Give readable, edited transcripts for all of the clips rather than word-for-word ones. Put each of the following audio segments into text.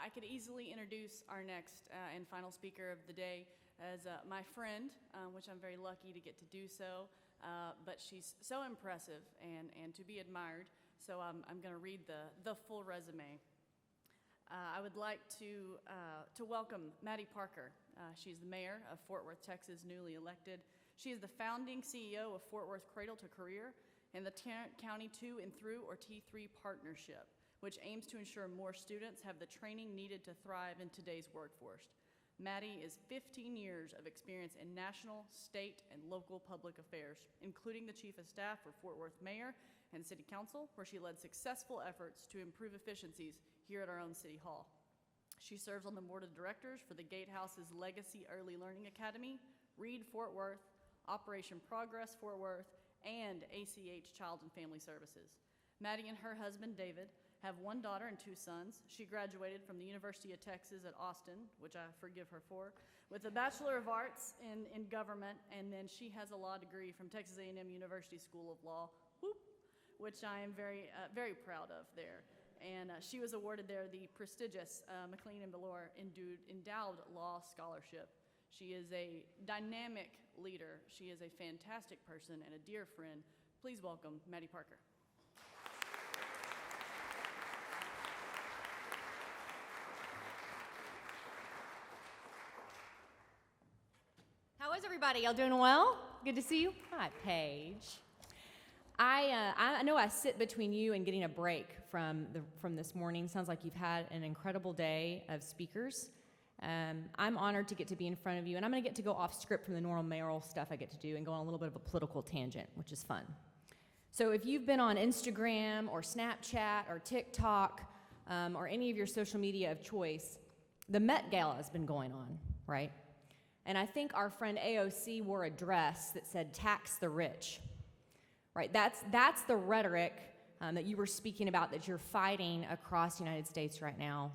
I could easily introduce our next and final speaker of the day as my friend, which I'm very lucky to get to do so, but she's so impressive and to be admired, so I'm going to read the full resume. I would like to welcome Mattie Parker. She's the mayor of Fort Worth, Texas, newly elected. She is the founding CEO of Fort Worth Cradle to Career and the Tarrant To Through, or T3 partnership, which aims to ensure more students have the training needed to thrive in today's workforce. Mattie is 15 years of experience in national, state, and local public affairs, including the Chief of Staff for Fort Worth Mayor and City Council, where she led successful efforts to improve efficiencies here at our own City Hall. She serves on the board of directors for the Gatehouse's Legacy Early Learning Academy, Read Fort Worth, Operation Progress Fort Worth, and ACH Child and Family Services. Mattie and her husband, David, have one daughter and two sons. She graduated from the University of Texas at Austin, which I forgive her for, with a Bachelor of Arts in government, and then she has a law degree from Texas A&M University School of Law, which I am very, very proud of there. And she was awarded there the prestigious McLean and Valor Endowed Law Scholarship. She is a dynamic leader. She is a fantastic person and a dear friend. Please welcome Mattie Parker. How is everybody? Y'all doing well? Good to see you. Hi, Paige. I know I sit between you and getting a break from this morning. Sounds like you've had an incredible day of speakers. I'm honored to get to be in front of you, and I'm going to get to go off script from the normal mayoral stuff I get to do and go on a little bit of a political tangent, which is fun. So if you've been on Instagram or Snapchat or TikTok or any of your social media of choice, the Met Gala has been going on, right? And I think our friend AOC wore a dress that said, "Tax the rich." Right, that's the rhetoric that you were speaking about that you're fighting across the United States right now.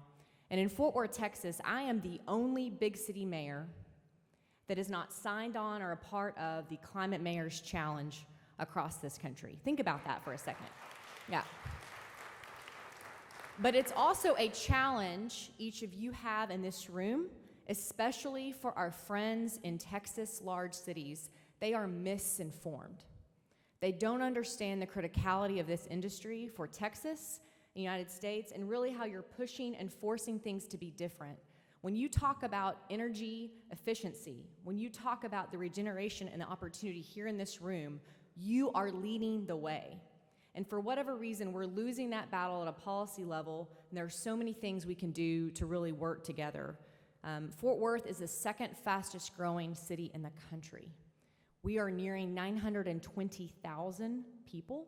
And in Fort Worth, Texas, I am the only big city mayor that is not signed on or a part of the Climate Mayor's Challenge across this country. Think about that for a second. Yeah. But it's also a challenge each of you have in this room, especially for our friends in Texas large cities. They are misinformed. They don't understand the criticality of this industry for Texas, the United States, and really how you're pushing and forcing things to be different. When you talk about energy efficiency, when you talk about the regeneration and the opportunity here in this room, you are leading the way. And for whatever reason, we're losing that battle at a policy level, and there are so many things we can do to really work together. Fort Worth is the second fastest growing city in the country. We are nearing 920,000 people,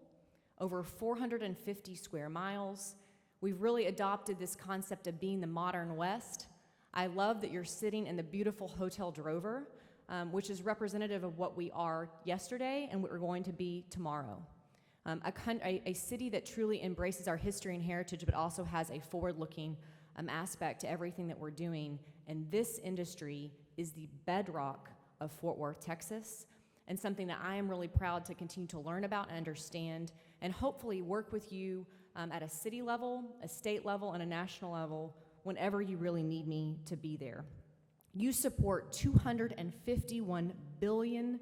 over 450 square miles. We've really adopted this concept of being the modern West. I love that you're sitting in the beautiful Hotel Drover, which is representative of what we are yesterday and what we're going to be tomorrow. A city that truly embraces our history and heritage, but also has a forward-looking aspect to everything that we're doing. And this industry is the bedrock of Fort Worth, Texas, and something that I am really proud to continue to learn about and understand, and hopefully work with you at a city level, a state level, and a national level whenever you really need me to be there. You support $251 billion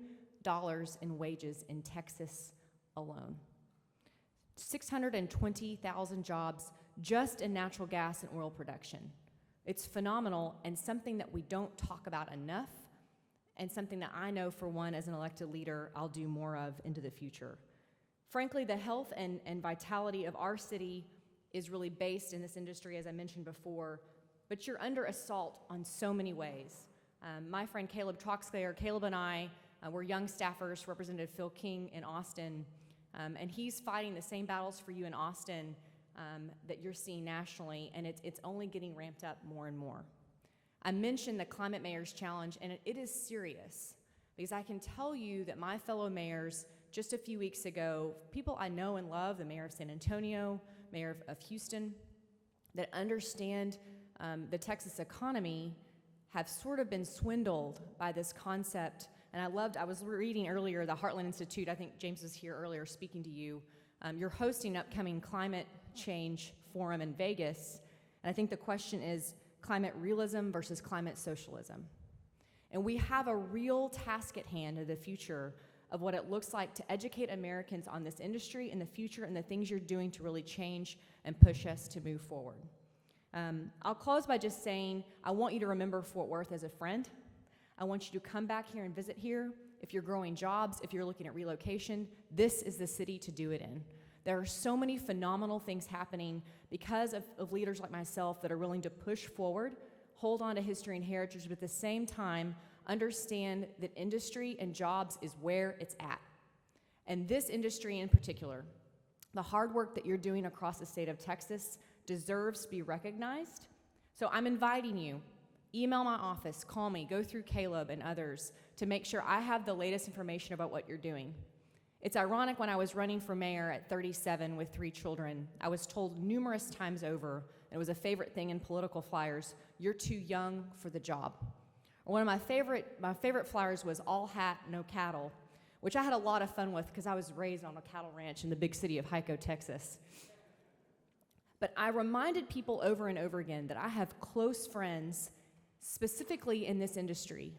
in wages in Texas alone. 620,000 jobs just in natural gas and oil production. It's phenomenal and something that we don't talk about enough, and something that I know, for one, as an elected leader, I'll do more of into the future. Frankly, the health and vitality of our city is really based in this industry, as I mentioned before, but you're under assault on so many ways. My friend Caleb Troxclair, Caleb and I were young staffers for Representative Phil King in Austin, and he's fighting the same battles for you in Austin that you're seeing nationally, and it's only getting ramped up more and more. I mentioned the Climate Mayor's Challenge, and it is serious, because I can tell you that my fellow mayors, just a few weeks ago, people I know and love, the mayor of San Antonio, mayor of Houston, that understand the Texas economy, have sort of been swindled by this concept. And I was reading earlier, the Heartland Institute, I think James was here earlier speaking to you. You're hosting an upcoming climate change forum in Vegas, And I think the question is climate realism versus climate socialism. And we have a real task at hand in the future of what it looks like to educate Americans on this industry in the future and the things you're doing to really change and push us to move forward. I'll close by just saying, I want you to remember Fort Worth as a friend. I want you to come back here and visit here. If you're growing jobs, if you're looking at relocation, this is the city to do it in. There are so many phenomenal things happening because of leaders like myself that are willing to push forward, hold on to history and heritage, but at the same time, understand that industry and jobs is where it's at. And this industry in particular, the hard work that you're doing across the state of Texas deserves to be recognized. So I'm inviting you, email my office, call me, go through Caleb and others to make sure I have the latest information about what you're doing. It's ironic, when I was running for mayor at 37 with 3 children, I was told numerous times over, and it was a favorite thing in political flyers, you're too young for the job. Or one of my favorite flyers was all hat, no cattle, which I had a lot of fun with because I was raised on a cattle ranch in the big city of Hico, Texas. But I reminded people over and over again that I have close friends, specifically in this industry,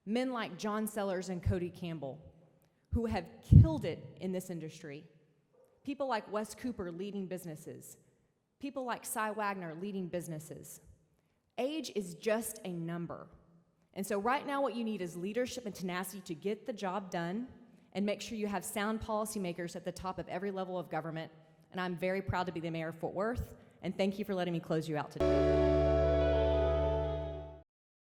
men like John Sellers and Cody Campbell, who have killed it in this industry. People like Wes Cooper leading businesses. People like Cy Wagner leading businesses. Age is just a number. And so right now what you need is leadership and tenacity to get the job done and make sure you have sound policymakers at the top of every level of government. And I'm very proud to be the mayor of Fort Worth, and thank you for letting me close you out today.